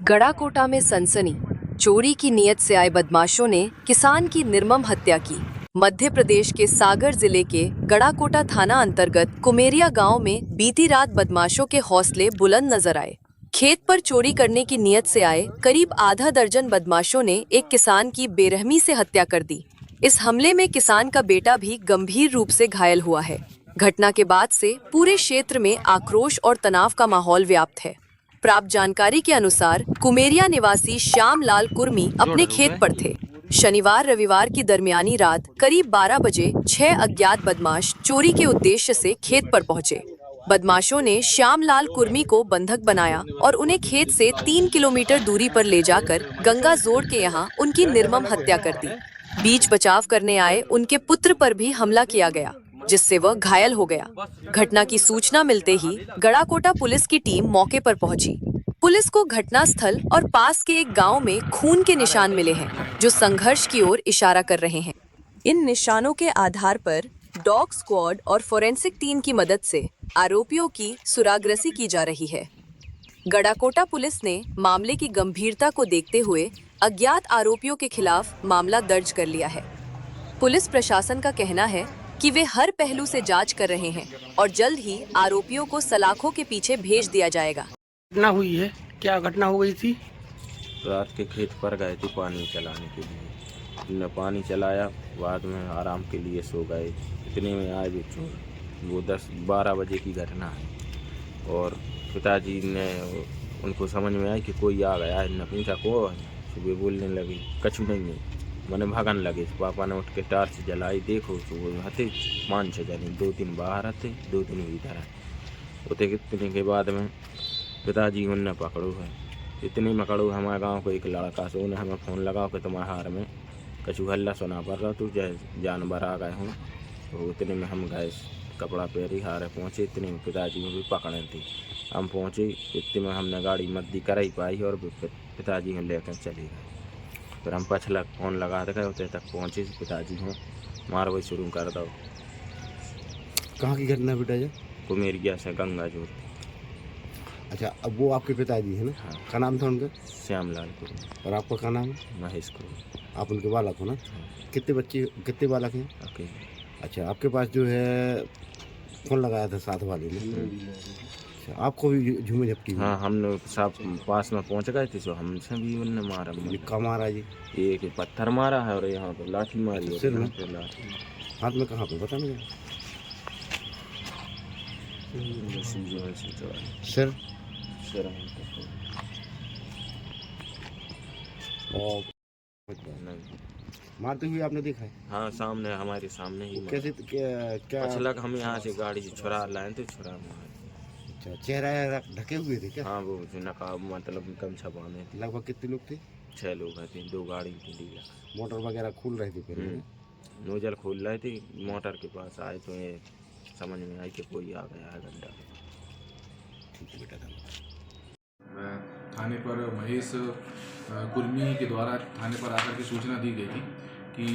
गड़ाकोटा में सनसनी, चोरी की नीयत से आए बदमाशों ने किसान की निर्मम हत्या की। मध्य प्रदेश के सागर जिले के गड़ाकोटा थाना अंतर्गत कुमेरिया गांव में बीती रात बदमाशों के हौसले बुलंद नजर आए। खेत पर चोरी करने की नीयत से आए करीब आधा दर्जन बदमाशों ने एक किसान की बेरहमी से हत्या कर दी। इस हमले में किसान का बेटा भी गंभीर रूप से घायल हुआ है। घटना के बाद से पूरे क्षेत्र में आक्रोश और तनाव का माहौल व्याप्त है। प्राप्त जानकारी के अनुसार कुमेरिया निवासी श्याम लाल कुर्मी अपने खेत पर थे। शनिवार रविवार की दरमियानी रात करीब 12 बजे 6 अज्ञात बदमाश चोरी के उद्देश्य से खेत पर पहुंचे। बदमाशों ने श्याम लाल कुर्मी को बंधक बनाया और उन्हें खेत से 3 किलोमीटर दूरी पर ले जाकर गंगा जोड़ के यहाँ उनकी निर्मम हत्या कर दी। बीच बचाव करने आए उनके पुत्र पर भी हमला किया गया, जिससे वह घायल हो गया। घटना की सूचना मिलते ही गड़ाकोटा पुलिस की टीम मौके पर पहुंची। पुलिस को घटनास्थल और पास के एक गांव में खून के निशान मिले हैं, जो संघर्ष की ओर इशारा कर रहे हैं। इन निशानों के आधार पर डॉग स्क्वाड और फोरेंसिक टीम की मदद से आरोपियों की सुरागरसी की जा रही है। गड़ाकोटा पुलिस ने मामले की गंभीरता को देखते हुए अज्ञात आरोपियों के खिलाफ मामला दर्ज कर लिया है। पुलिस प्रशासन का कहना है कि वे हर पहलू से जांच कर रहे हैं और जल्द ही आरोपियों को सलाखों के पीछे भेज दिया जाएगा। घटना हुई है, क्या घटना हो गई थी? रात के खेत पर गए थे पानी चलाने के लिए। हमने पानी चलाया, बाद में आराम के लिए सो गए। इतने में आए जो चोर, वो 10-12 बजे की घटना है। और पिताजी ने उनको समझ में आई कि कोई आ गया है। पूछा को, सुबह बोलने लगे कछु नहीं है। मैंने भागन लगे, पापा ने उठ के टार्च जलाई, देखो तो वो हथे 5-6 जने, 2-3 बाहर आते, 2-3 भीतर आए। उतने कितने के बाद में पिताजी उनने पकड़ो है। इतने में पकड़ो हमारे गांव को एक लड़का से उन्हें हमें फ़ोन लगाओ कि तुम्हारे हार में कछु हल्ला सुना पड़ रहा, तो जानवर आ गए हों। तो इतने में हम गए, कपड़ा पहरी हारे पहुँचे। इतने में पिताजी को भी पकड़े थे। हम पहुँचे, इतने में हमने गाड़ी मद्दी कर ही पाई और पिताजी को लेकर चले गए। फिर हम पछला फोन लगा गए, उतने तक पहुँचे। पिताजी हों मार वही शुरू कर दो। कहाँ की घटना बेटा जी? कुमेरिया से गंगा जोड़। अच्छा, अब वो आपके पिताजी है ना? हाँ। क्या नाम था उनका? श्याम लाल कुर्मी। और आपका क्या नाम है? महेश कुर्मी। आप उनके बालक हो ना? हाँ। कितने बच्चे, कितने बालक हैं? अकेले। अच्छा, आपके पास जो है फोन लगाया था साथ वाले ने? अच्छा, आपको भी झूमे झपटी हुई? हाँ, हमने सब पास में पहुंच गए थे, तो हमसे भी उनने मारा। क्या मारा जी? एक पत्थर मारा है और यहाँ पे लाठी मारी। सिर में? लाठी हाथ में कहाँ पे बता मुझे? सिर? और मारते हुए आपने देखा है? हाँ, सामने, हमारे सामने ही। कैसे, क्या पछला हम यहाँ से गाड़ी से छुरा लाए थे, छुरा मारे। अच्छा, चेहरा ढके हुए थे क्या? हाँ, वो नकाब मतलब गमछा बांधे थे। लगभग कितने लोग थे? 6 लोग थे, 2 गाड़ी थी डीलक्स। मोटर वगैरह खोल रहे थे पहले? नोजल खोल रहे थे, मोटर के पास आए तो ये समझ में आई कि कोई आ गया है गड्ढा। ठीक है बेटा, मैं थाने पर महेश कुर्मी के द्वारा थाने पर आकर के सूचना दी गई थी कि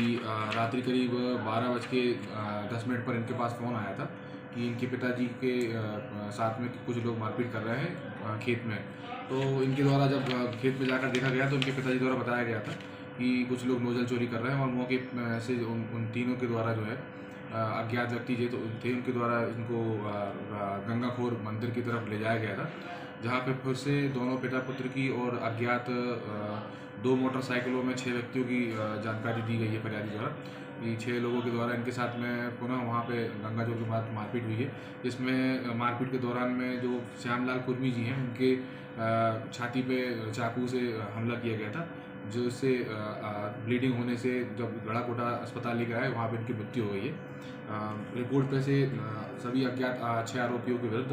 रात्रि करीब 12:10 पर इनके पास फ़ोन आया था कि इनके पिताजी के साथ में कुछ लोग मारपीट कर रहे हैं खेत में। तो इनके द्वारा जब खेत में जाकर देखा गया तो इनके पिताजी द्वारा बताया गया था कि कुछ लोग नोजल चोरी कर रहे हैं। और मौके से उन तीनों के द्वारा जो है अज्ञात व्यक्ति जो थे उनके द्वारा इनको गंगाखोर मंदिर की तरफ ले जाया गया था, जहाँ पे फिर से दोनों पिता पुत्र की और अज्ञात 2 मोटरसाइकिलों में 6 व्यक्तियों की जानकारी दी गई है फरियादी द्वारा कि 6 लोगों के द्वारा इनके साथ में पुनः वहाँ पे गंगा जोड़ के बाद मारपीट हुई है। इसमें मारपीट के दौरान में जो श्यामलाल कुर्मी जी हैं उनके छाती पे चाकू से हमला किया गया था, जो इससे ब्लीडिंग होने से जब गड़ाकोटा अस्पताल लेकर आए वहाँ पे इनकी मृत्यु हो गई है। रिपोर्ट पे से सभी अज्ञात 6 आरोपियों के विरुद्ध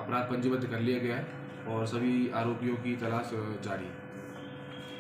अपराध पंजीबद्ध कर लिया गया है और सभी आरोपियों की तलाश जारी है।